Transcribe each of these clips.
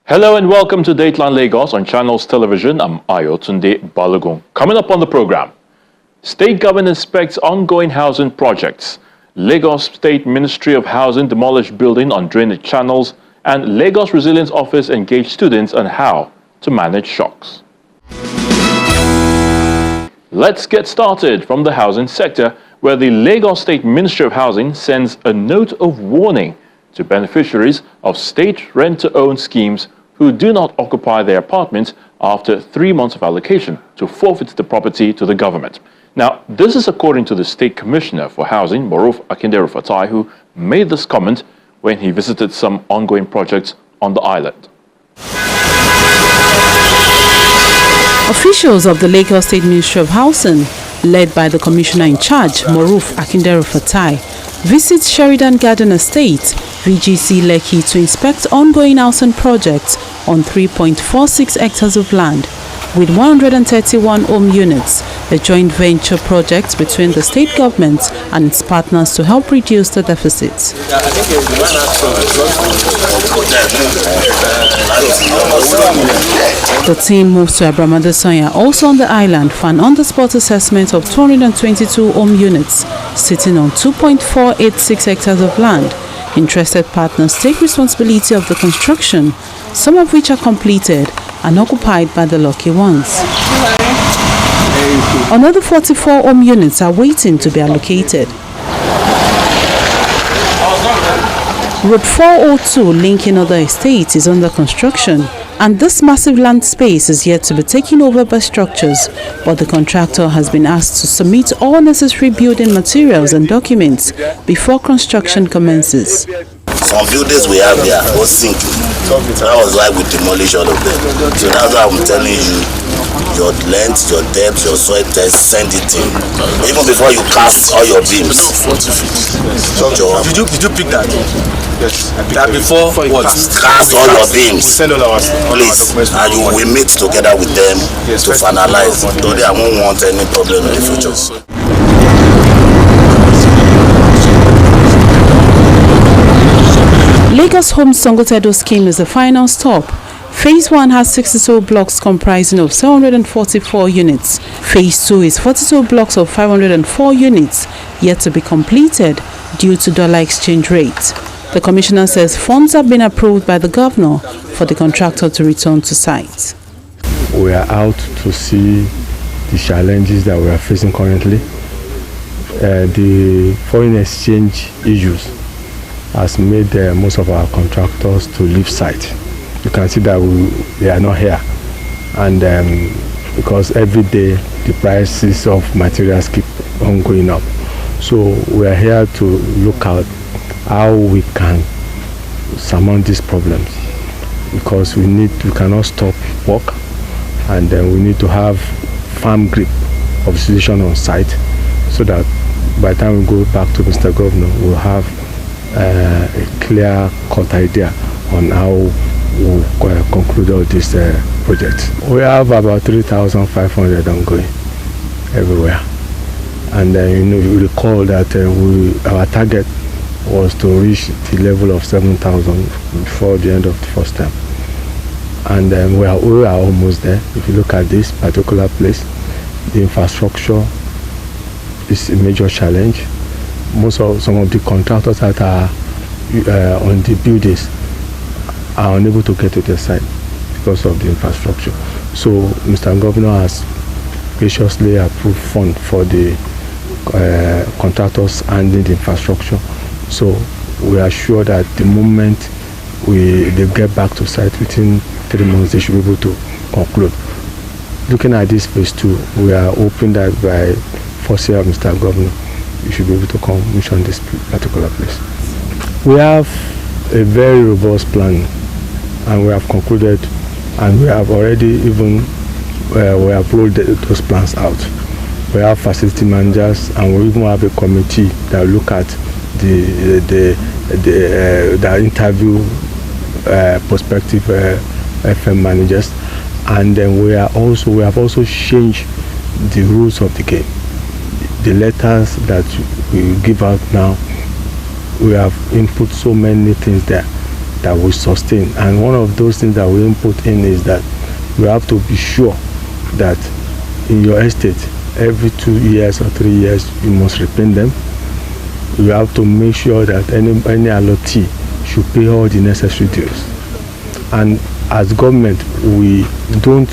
Hello and welcome to Dateline Lagos on Channels Television. I'm Ayotunde Balogun. Coming up on the program, State Government inspects ongoing housing projects, Lagos State Ministry of Housing demolish building on drainage channels, and Lagos Resilience Office engage students on how to manage shocks. Let's get started from the housing sector, where the Lagos State Ministry of Housing sends a note of warning to beneficiaries of state rent-to-own schemes who do not occupy their apartments after 3 months of allocation to forfeit the property to the government. Now, this is according to the State Commissioner for Housing, Moruf Akinderu-Fatai, who made this comment when he visited some ongoing projects on the island. Officials of the Lagos State Ministry of Housing, led by the Commissioner in charge, Moruf Akinderu-Fatai, visit Sheridan Garden Estate, VGC Lekki, to inspect ongoing housing projects on 3.46 hectares of land with 131 home units, a joint venture project between the state government and its partners to help reduce the deficit. The team moved to Abramadesanya, also on the island, for an on-the-spot assessment of 222 home units sitting on 2.486 hectares of land. Interested partners take responsibility of the construction, some of which are completed and occupied by the lucky ones. Another 44 home units are waiting to be allocated. Road 402 linking other estates is under construction, and this massive land space is yet to be taken over by structures, but the contractor has been asked to submit all necessary building materials and documents before construction commences. Some buildings we have here was sinking. That was why we demolish all of them. So that's why I'm telling you, your length, your depth, your soil test, send it in. Even before you cast all your beams. Did you pick that? Yes. That before what? Cast all your beams. Send all our please. And we meet together with them to finalize. Today I won't want any problem in the future. Lagos Home Songotedo scheme is the final stop. Phase 1 has 62 blocks comprising of 744 units. Phase 2 is 42 blocks of 504 units, yet to be completed due to dollar exchange rate. The Commissioner says funds have been approved by the Governor for the contractor to return to site. We are out to see the challenges that we are facing currently. The foreign exchange issues has made most of our contractors to leave site. You can see that they are not here, and because every day the prices of materials keep on going up. So we are here to look at how we can surmount these problems, because we cannot stop work, and we need to have firm grip of the situation on site, so that by the time we go back to Mr. Governor, we'll have a clear-cut idea on how we'll conclude all these projects. We have about 3,500 ongoing everywhere, and you recall that our target was to reach the level of 7,000 before the end of the first term, and we are almost there. If you look at this particular place, the infrastructure is a major challenge. Some of the contractors that are on the buildings are unable to get to the site because of the infrastructure. So Mr. Governor has graciously approved funds for the contractors handling the infrastructure. So we are sure that the moment they get back to site within 3 months, they should be able to conclude. Looking at this phase 2, we are hoping that by first year of Mr. Governor, you should be able to commission this particular place. We have a very robust plan, and we have concluded, and we have already even we have rolled those plans out. We have facility managers, and we even have a committee that look at the interview prospective FM managers, and then we have also changed the rules of the game. The letters that we give out now, we have input so many things there that will sustain. And one of those things that we input in is that we have to be sure that in your estate, every 2 years or 3 years, you must repaint them. You have to make sure that any allottee should pay all the necessary dues. And as government, we don't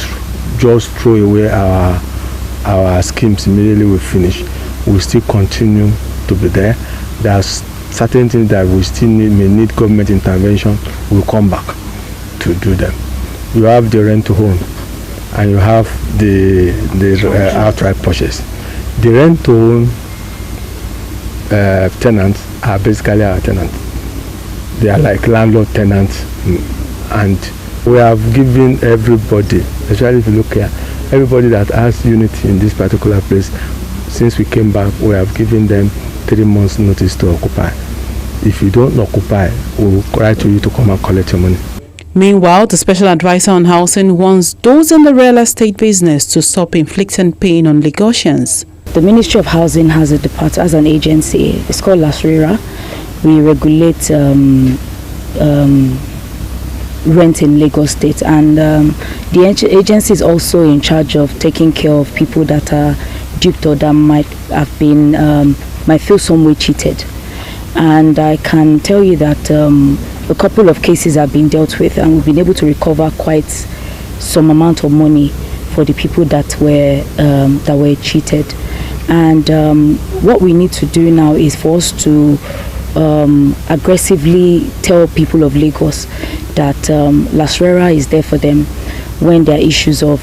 just throw away our schemes immediately we finish. We still continue to be there. There's certain things that we still may need government intervention. We'll come back to do them. You have the rent to own, and you have the outright purchase. The rent to own tenants are basically our tenants. They are like landlord tenants, and we have given everybody, especially if you look here, everybody that has unit in this particular place, since we came back, we have given them 3 months notice to occupy. If you don't occupy, we'll write to you to come and collect your money. Meanwhile, the special advisor on housing warns those in the real estate business to stop inflicting pain on Lagosians. The Ministry of Housing has a department, as an agency. It's called LASG. We regulate rent in Lagos State, and the agency is also in charge of taking care of people that are duped or that might have been might feel some way cheated. And I can tell you that a couple of cases have been dealt with, and we've been able to recover quite some amount of money for the people that were cheated. And what we need to do now is for us to aggressively tell people of Lagos that LASG is there for them when there are issues of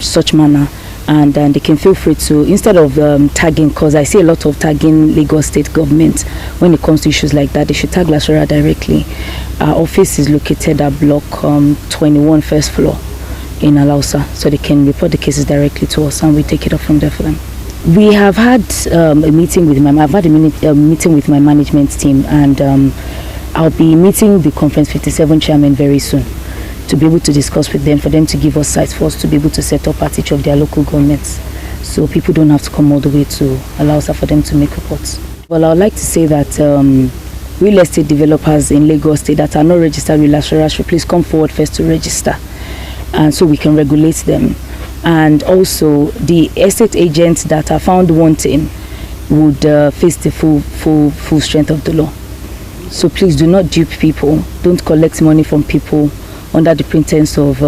such manner. And they can feel free to, instead of tagging, because I see a lot of tagging Lagos State government when it comes to issues like that, they should tag LASG directly. Our office is located at block 21 first floor in Alausa, so they can report the cases directly to us and we take it up from there for them. We have had a meeting with meeting with my management team, and I'll be meeting the Conference 57 chairman very soon to be able to discuss with them, for them to give us sites for us to be able to set up at each of their local governments, so people don't have to come all the way to Alausa for them to make reports. Well, I would like to say that real estate developers in Lagos State that are not registered with LASG should please come forward first to register, and so we can regulate them. And also the estate agents that are found wanting would face the full strength of the law. So please do not dupe people. Don't collect money from people under the pretense of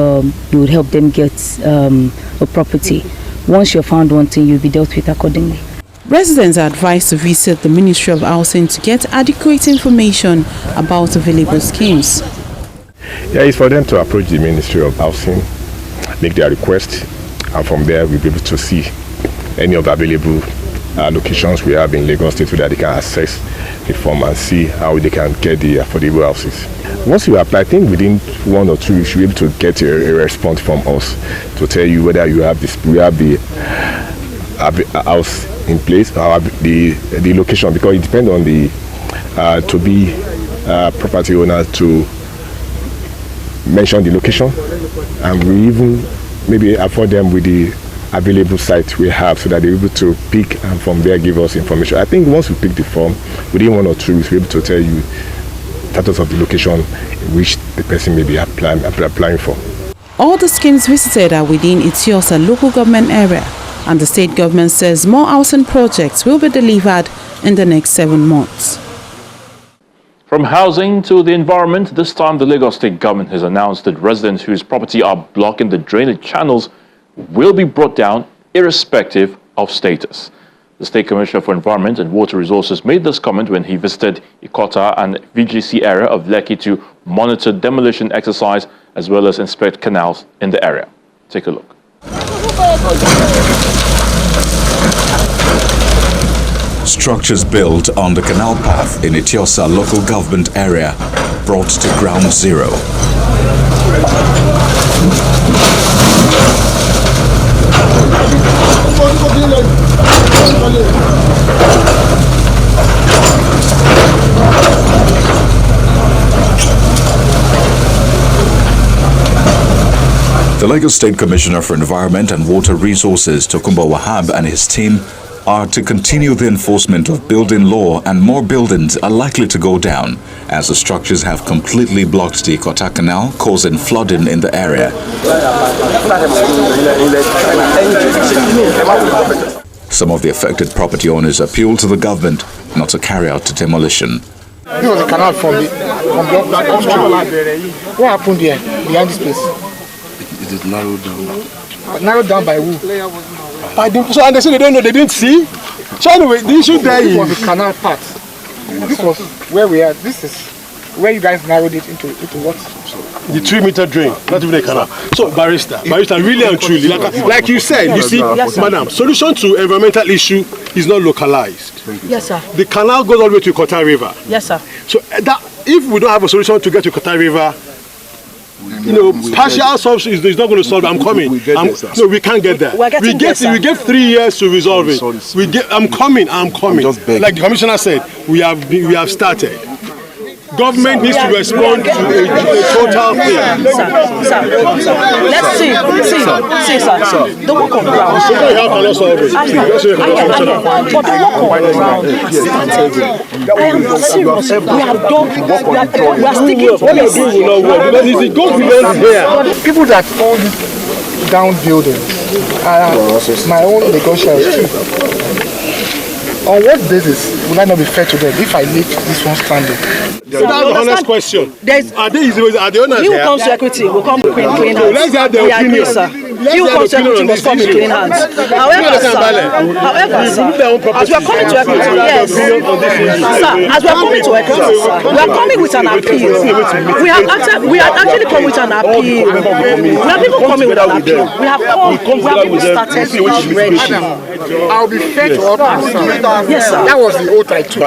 you would help them get a property. Once you're found wanting, you'll be dealt with accordingly. Residents are advised to visit the Ministry of Housing to get adequate information about available schemes. Yeah, it's for them to approach the Ministry of Housing, make their request, and from there we'll be able to see any of the available locations we have in Lagos State so that they can access the form and see how they can get the affordable houses. Once you apply, I think within 1 or 2 weeks you should be able to get a response from us to tell you whether you have the house in place or the location, because it depends on the property owner to mention the location, and we even maybe afford them with the available site we have so that they're able to pick and from there give us information. I think once we pick the form, within 1 or 2 weeks we're able to tell you status of the location in which the person may be applying for. All the schemes visited are within Itiosa local government area, and the state government says more housing projects will be delivered in the next 7 months. From housing to the environment, this time the Lagos State government has announced that residents whose property are blocking the drainage channels will be brought down irrespective of status. The State Commissioner for Environment and Water Resources made this comment when he visited Ikota and VGC area of Lekki to monitor demolition exercise as well as inspect canals in the area. Take a look. Structures built on the canal path in Itiosa local government area brought to ground zero. The Lagos State Commissioner for Environment and Water Resources, Tokunbo Wahab, and his team are to continue the enforcement of building law, and more buildings are likely to go down as the structures have completely blocked the Ikota Canal, causing flooding in the area. Some of the affected property owners appeal to the government not to carry out the demolition. This was a canal from the what happened here behind this place? It is narrowed down. Narrowed down by who? By the, so and they say they don't know, they didn't see. So anyway, the issue there This is was the canal part. This was where we are. This is where you guys narrowed it into what? the 3-meter drain, not even a canal. So barrister, really and truly, like you said, you see, Yes, madam, solution to environmental issue is not localized. Yes, sir. The canal goes all the way to Ikota River. Yes, sir. So that if we don't have a solution to get to Ikota River, you know, partial solution is not going to solve it. I'm coming. No, we can't get there. We get 3 years to resolve it. I'm coming. Like the commissioner said, we have started. Government needs to respond to a total thing. Sir. Let's see, sir. The work on ground. So we have to solve it. But the work on ground has started. I am serious. We have done. We are sticking to this. Because it goes beyond here. People that own this down building are my own negotiators too. On what basis will I not be fair to them if I leave this one standing? That's an honest question. Are the owners You here? come to equity, will come with clean hands. Let's have their We agree, opinion. sir. Let's You have come to opinion equity, on must this come with issue. clean hands. However, sir, as we are coming to equity, yes. Sir, as we are coming to equity, sir, we are coming with an appeal. We have actually come with an appeal. We have even coming with an appeal. We have even started already. I'll be fair to all people. Yes, sir. That was the oath I took.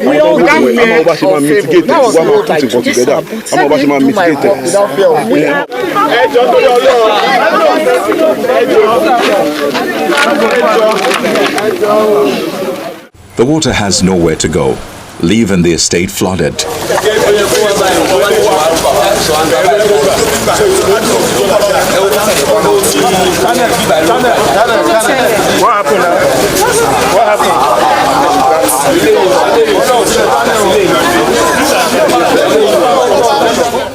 We all That agree. was the oath I took. Yes, sir. Let me do my work without fear of We have The water has nowhere to go, leaving the estate flooded.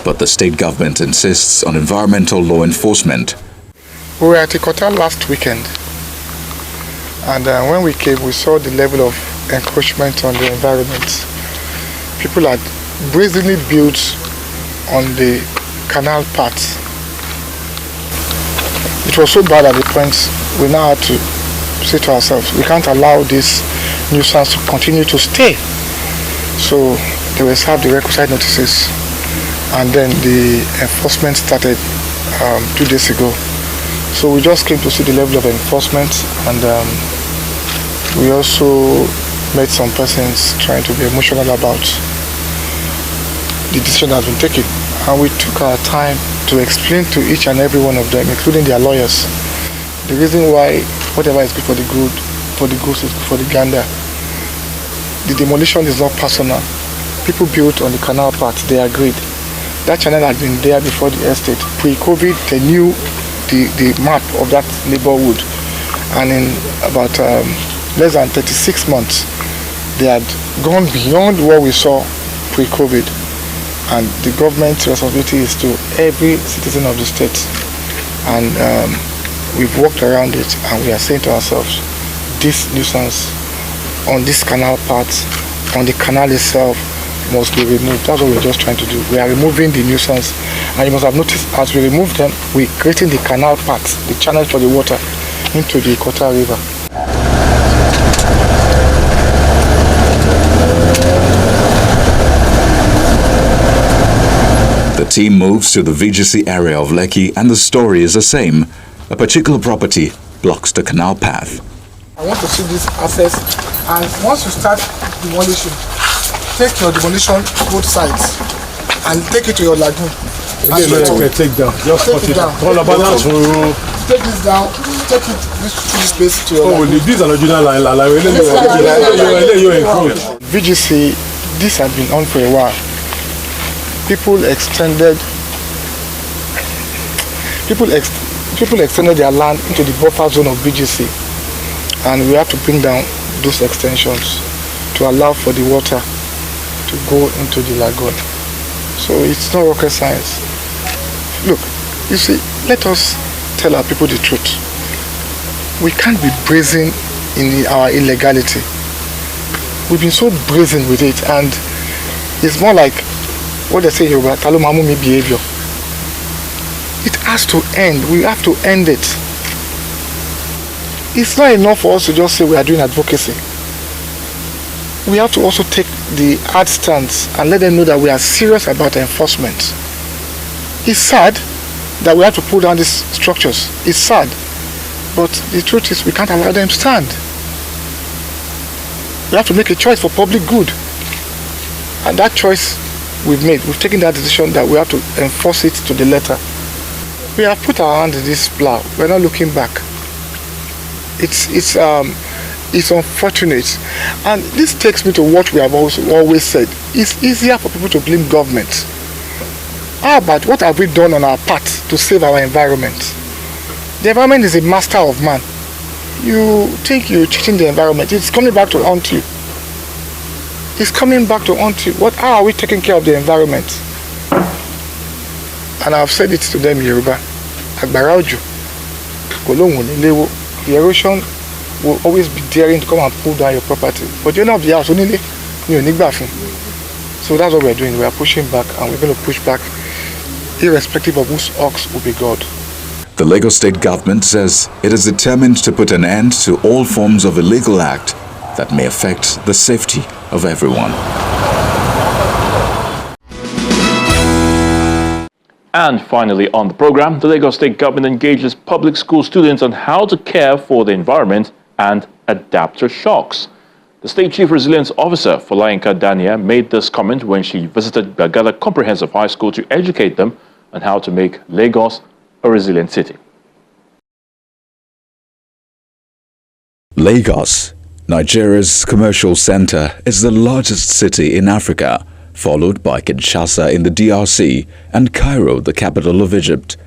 But the state government insists on environmental law enforcement. We were at Ikota last weekend, and when we came, we saw the level of encroachment on the environment. People had brazenly built on the canal part. It was so bad at the point we now had to say to ourselves, we can't allow this nuisance to continue to stay. So they were served the requisite notices, and then the enforcement started 2 days ago. So we just came to see the level of enforcement, and we also met some persons trying to be emotional about the decision that has been taken. And we took our time to explain to each and every one of them, including their lawyers, the reason why whatever is good for the goose is good for the gander. The demolition is not personal. People built on the canal part, they agreed. That channel had been there before the estate. Pre-COVID, they knew the map of that neighborhood, and in about less than 36 months they had gone beyond what we saw pre-COVID, and the government's responsibility is to every citizen of the state, and we've walked around it, and we are saying to ourselves, this nuisance on this canal part, on the canal itself, must be removed. That's what we're just trying to do. We are removing the nuisance, and you must have noticed as we remove them, we're creating the canal part, the channel for the water into the Ikota River. The team moves to the VGC area of Lekki, and the story is the same. A particular property blocks the canal path. I want to see this access, and once you start demolition, take your demolition both sides and take it to your lagoon. Take down. Just Take put it it down. all about that. Take this down, take it this space to your lagoon. This is an original line. You encroach. VGC, this has been on for a while. People extended their land into the buffer zone of VGC. and we have to bring down those extensions to allow for the water to go into the lagoon. So it's not rocket science. Look, you see, let us tell our people the truth. We can't be brazen in our illegality. We've been so brazen with it, and it's more like what they say here about Talomamumi behavior. It has to end. We have to end it. It's not enough for us to just say we are doing advocacy. We have to also take the hard stance and let them know that we are serious about enforcement. It's sad that we have to pull down these structures. It's sad. But the truth is we can't allow them stand. We have to make a choice for public good. And that choice we've made. We've taken that decision that we have to enforce it to the letter. We have put our hand in this plow. We're not looking back. It's unfortunate. And this takes me to what we have always said. It's easier for people to blame government. How about what have we done on our part to save our environment? The environment is a master of man. You think you're cheating the environment. It's coming back to haunt you. It's coming back to haunt you. How are we taking care of the environment? And I've said it to them in Yoruba. Agbara ojo, kolohun nilewo. The erosion will always be daring to come and pull down your property. But you're not the house, only you're nigbafin. So that's what we're doing. We are pushing back, and we're going to push back irrespective of whose ox will be God. The Lagos State government says it is determined to put an end to all forms of illegal act that may affect the safety of everyone. And finally on the program, the Lagos State government engages public school students on how to care for the environment and adapt to shocks. The State Chief Resilience Officer, Folayinka Dania, made this comment when she visited Bagala Comprehensive High School to educate them on how to make Lagos a resilient city. Lagos, Nigeria's commercial center, is the largest city in Africa, followed by Kinshasa in the DRC and Cairo, the capital of Egypt.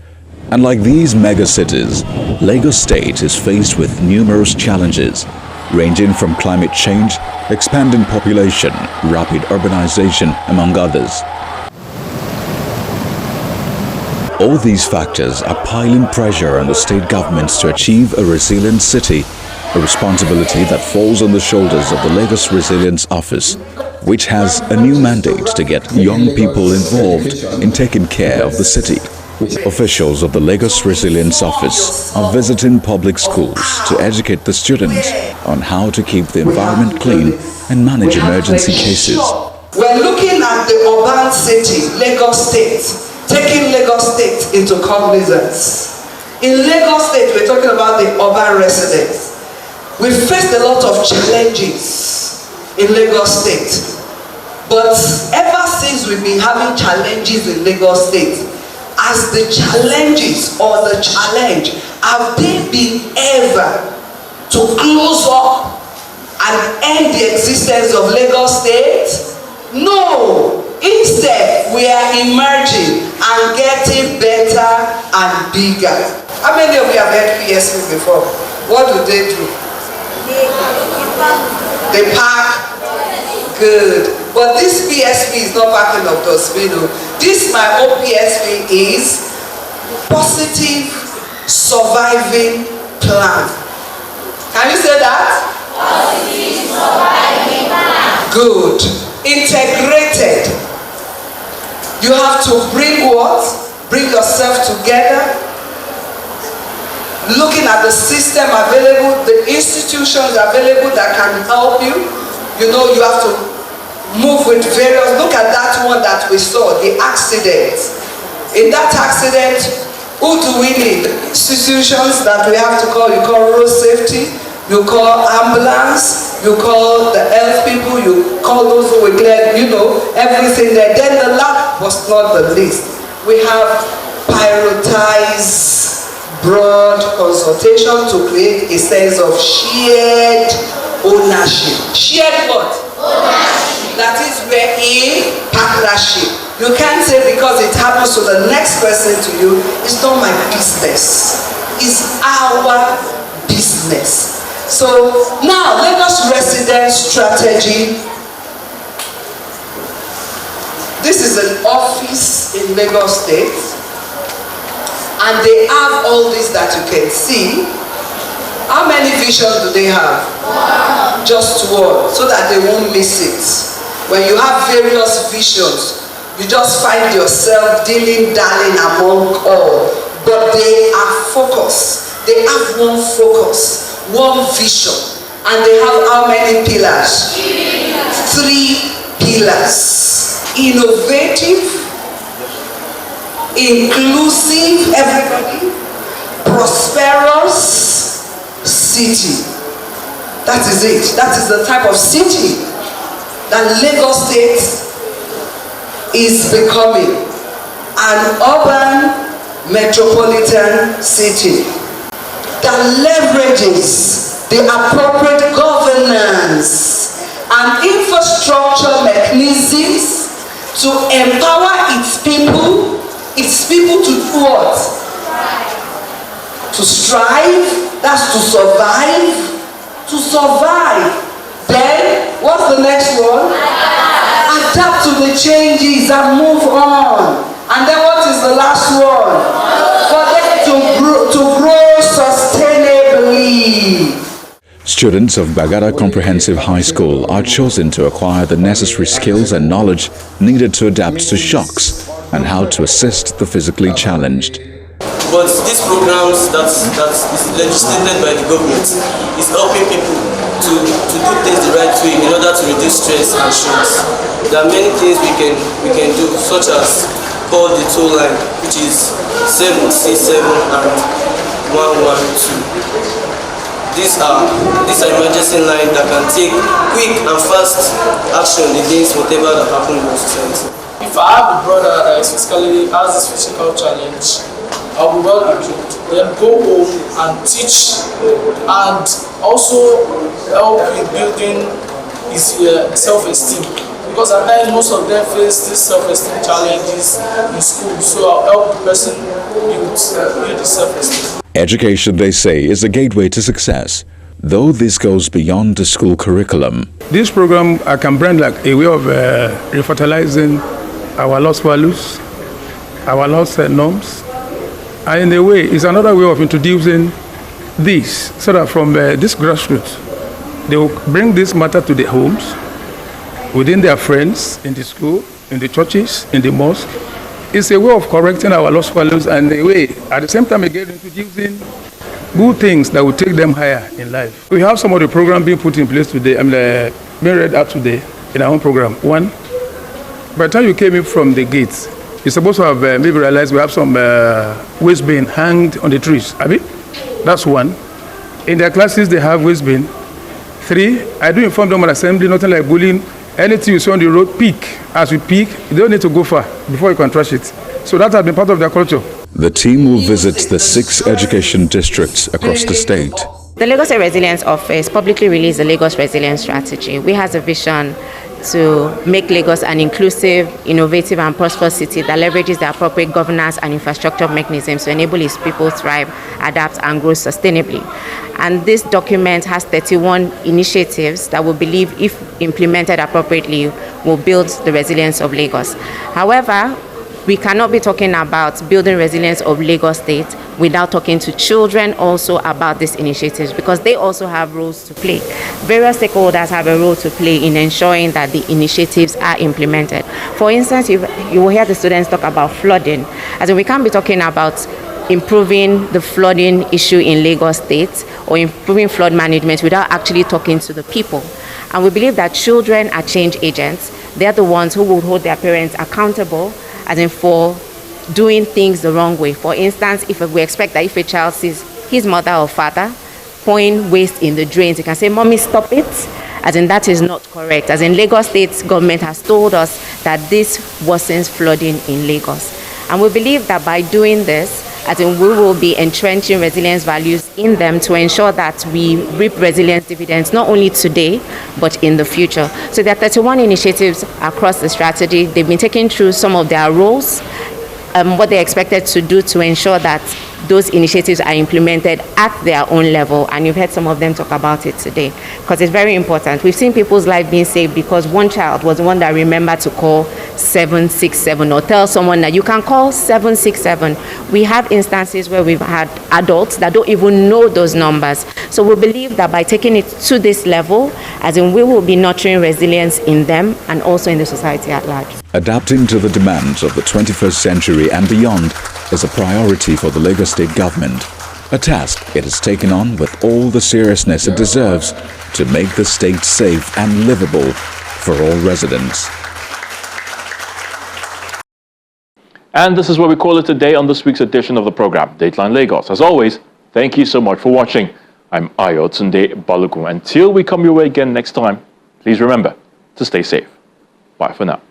And like these megacities, Lagos State is faced with numerous challenges, ranging from climate change, expanding population, rapid urbanization, among others. All these factors are piling pressure on the state governments to achieve a resilient city, a responsibility that falls on the shoulders of the Lagos Resilience Office, which has a new mandate to get young people involved in taking care of the city. Officials of the Lagos Resilience Office are visiting public schools to educate the students on how to keep the environment clean and manage emergency cases. We're looking at the urban city, Lagos State, taking Lagos State into cognizance. In Lagos State, we're talking about the urban residents. We faced a lot of challenges in Lagos State. But ever since we've been having challenges in Lagos State, as the challenges or the challenge, have they been ever to close up and end the existence of Lagos State? No. Instead, we are emerging and getting better and bigger. How many of you have heard PSP before? What do? They park. Good. But this PSP is not parking of Dosmino. This, my own PSP, is Positive Surviving Plan. Can you say that? Positive Surviving Plan. Good. Integrated. You have to bring what? Bring yourself together. Looking at the system available, the institutions available that can help you. You know, you have to move with various. Look at that one that we saw, the accident. In that accident, who do we need? Institutions that we have to call. You call road safety, you call ambulance, you call the health people, you call those who will clear, you know, everything there. Then the last was not the least. We have prioritized broad consultation to create a sense of shared ownership. Shared what? Ownership. That is where in partnership. You can't say because it happens to the next person to you, it's not my business. It's our business. So now Lagos residence strategy. This is an office in Lagos State, and they have all this that you can see. How many visions do they have? One. Just one, so that they won't miss it. When you have various visions, you just find yourself dilly-dallying among all. But they are focused. They have one focus, one vision. And they have how many pillars? 3 pillars. Innovative, inclusive, everybody, prosperous city. That is it. That is the type of city that Lagos State is becoming. An urban metropolitan city that leverages the appropriate governance and infrastructure mechanisms to empower its people to do what? To strive, that's to survive. To survive. Then, what's the next one? Adapt to the changes and move on. And then what is the last one? For them to grow sustainably. Students of Bagada Comprehensive High School are chosen to acquire the necessary skills and knowledge needed to adapt to shocks and how to assist the physically challenged. But these programs that is legislated by the government is helping people to do things the right way in order to reduce stress and shocks. There are many things we can do, such as call the toll line, which is 767 and 112. These are emergency lines that can take quick and fast action against whatever that happens in the society. If I have a brother that is has this physical challenge, I will be well equipped. Then go home and teach and also help in building his self-esteem. Because at times most of them face these self-esteem challenges in school, so I'll help the person build his self-esteem. Education, they say, is a gateway to success, though this goes beyond the school curriculum. This program I can brand like a way of refertilizing our lost values, our lost norms, and in a way it's another way of introducing this, so that from this grassroots they will bring this matter to the homes, within their friends, in the school, in the churches, in the mosque. It's a way of correcting our lost values, and a way, at the same time, again, introducing good things that will take them higher in life. We have some of the program being put in place today, being read out today in our own program. One, by the time you came in from the gates, you're supposed to have maybe realized we have some waste bin hanged on the trees. Abi? That's one. In their classes, they have waste bin. 3, I do inform them on assembly, nothing like bullying. Anything you see on the road, peak. As we peak, you don't need to go far before you can trash it. So that has been part of their culture. The team will visit the 6 education districts across the state. The Lagos State Resilience Office publicly released the Lagos Resilience Strategy, which has a vision to make Lagos an inclusive, innovative and prosperous city that leverages the appropriate governance and infrastructure mechanisms to enable its people thrive, adapt and grow sustainably. And this document has 31 initiatives that we believe, if implemented appropriately, will build the resilience of Lagos. However, we cannot be talking about building resilience of Lagos State without talking to children also about these initiatives, because they also have roles to play. Various stakeholders have a role to play in ensuring that the initiatives are implemented. For instance, you will hear the students talk about flooding. As in, we can't be talking about improving the flooding issue in Lagos State or improving flood management without actually talking to the people. And we believe that children are change agents. They're the ones who will hold their parents accountable, as in for doing things the wrong way. For instance, if we expect that if a child sees his mother or father pouring waste in the drains, he can say, "Mommy, stop it." As in, that is not correct. As in, Lagos State government has told us that this worsens flooding in Lagos. And we believe that by doing this, as in, we will be entrenching resilience values in them to ensure that we reap resilience dividends not only today, but in the future. So there are 31 initiatives across the strategy. They've been taken through some of their roles, what they're expected to do to ensure that those initiatives are implemented at their own level, and you've heard some of them talk about it today, because it's very important. We've seen people's lives being saved because one child was the one that remembered to call 767 or tell someone that you can call 767. We have instances where we've had adults that don't even know those numbers. So we believe that by taking it to this level, as in we will be nurturing resilience in them and also in the society at large. Adapting to the demands of the 21st century and beyond is a priority for the Lagos State government, a task it has taken on with all the seriousness it deserves to make the state safe and livable for all residents. And this is what we call it today on this week's edition of the program, Dateline Lagos. As always, thank you so much for watching. I'm Ayotunde Balogun. Until we come your way again next time, please remember to stay safe. Bye for now.